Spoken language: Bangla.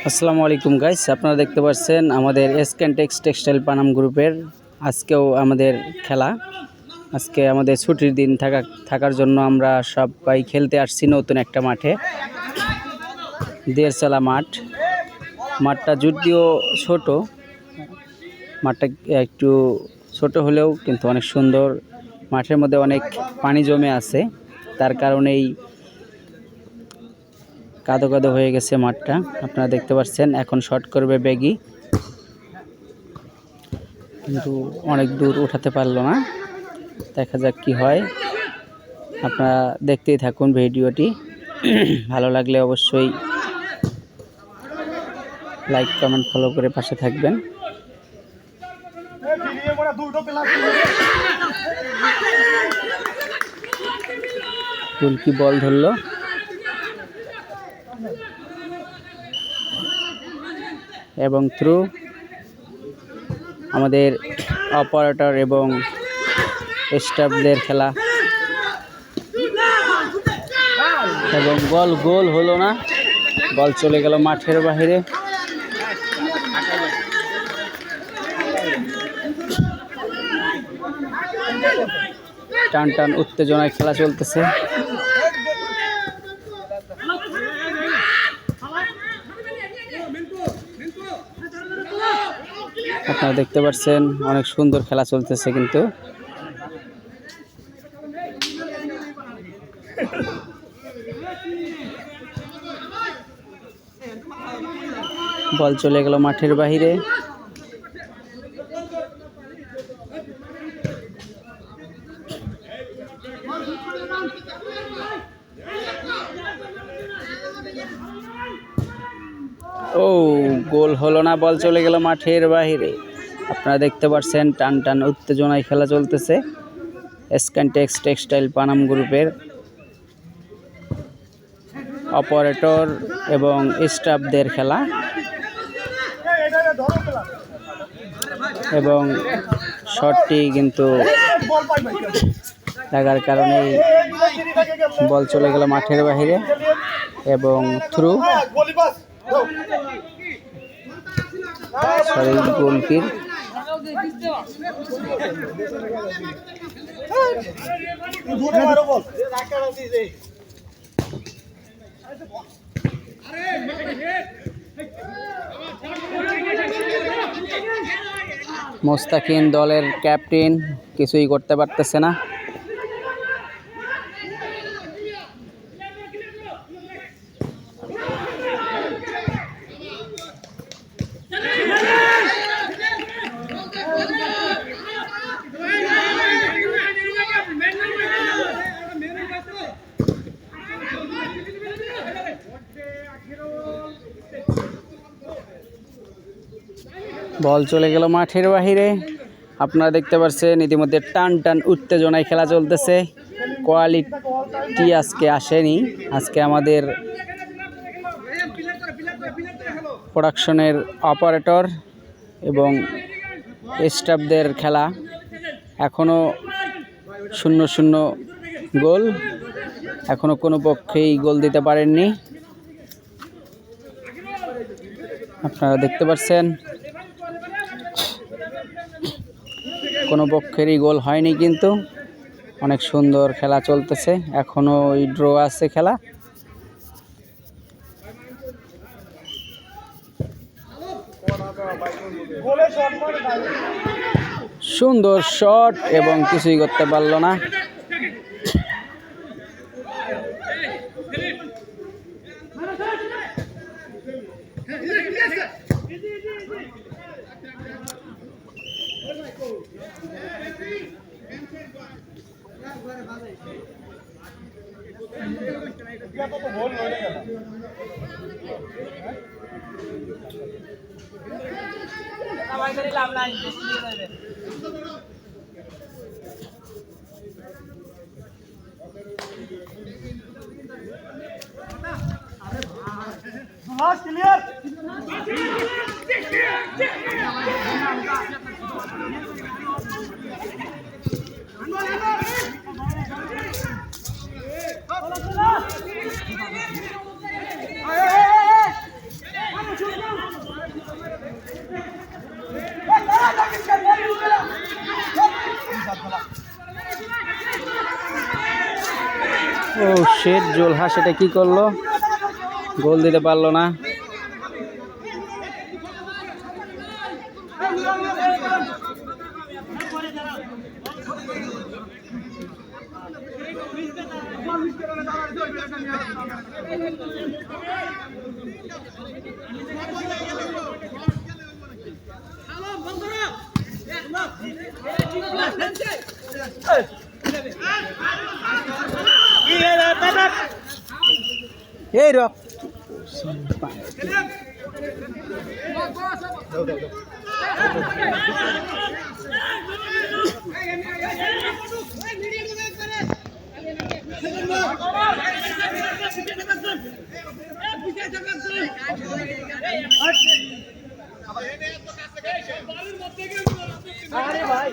আসসালামু আলাইকুম গাইস, আপনারা দেখতে পাচ্ছেন আমাদের এসকেনটেক্স টেক্সটাইল পানাম গ্রুপের আজকেও আমাদের খেলা। আজকে আমাদের ছুটির দিন থাকার জন্য আমরা সবাই খেলতে আসছি নতুন একটা মাঠে, দেড়চালা মাঠটা যদিও ছোট, মাঠটা একটু ছোট হলেও কিন্তু অনেক সুন্দর। মাঠের মধ্যে অনেক পানি জমে আছে, তার কারণেই কাদো কাদো হয়ে গেছে মাঠটা। আপনারা দেখতে পাচ্ছেন এখন শট করবে ব্যাগি, কিন্তু অনেক দূর উঠাতে পারলো না। দেখা যাক কি হয়, আপনারা দেখতেই থাকুন ভিডিওটি। ভালো লাগলে অবশ্যই লাইক কমেন্ট ফলো করে পাশে থাকবেন। ফুলকি বল ধরলো এবং থ্রু আমাদের অপারেটর এবং স্টাফদের খেলা, এবং গোল হলো না, বল চলে গেল মাঠের বাইরে। টান টান উত্তেজনায় খেলা চলতেছে। আপনারা দেখতে পাচ্ছেন অনেক সুন্দর খেলা চলতেছে, কিন্তু বল চলে গেল মাঠের বাইরে। ও গোল হলো না, বল চলে গেল মাঠের বাইরে। আপনারা দেখতে পাচ্ছেন টান টান উত্তেজনায় খেলা চলতেছে এসকেনটেক্স টেক্সটাইল পানাম গ্রুপের অপারেটর এবং স্টাফদের খেলা, এবং শটটি কিন্তু লাগার কারণে বল চলে গেল মাঠের বাইরে এবং থ্রু গোলকির। মোস্তাকিন দলের ক্যাপ্টেন কিছুই করতে পারতেছে না। বল চলে গেল মাঠের বাহিরে। আপনারা দেখতে পাচ্ছেন ইতিমধ্যে টান টান উত্তেজনায় খেলা চলতেছে। কোয়ালিটি আজকে আসেনি, আজকে আমাদের প্রোডাকশনের অপারেটর এবং স্টাফদের খেলা। এখনও 0-0 গোল, এখনও কোনো পক্ষেই গোল দিতে পারেননি। আপনারা দেখতে পাচ্ছেন কোনো পক্ষেরই গোল হয়নি, কিন্তু অনেক সুন্দর খেলা চলতেছে। এখনও ওই ড্র আছে খেলা। সুন্দর শট এবং কিছুই করতে পারলো না। মুর্শিদ জুলহা সেটা কি করলো, গোল দিতে পারলো না। এই রক আরে ভাই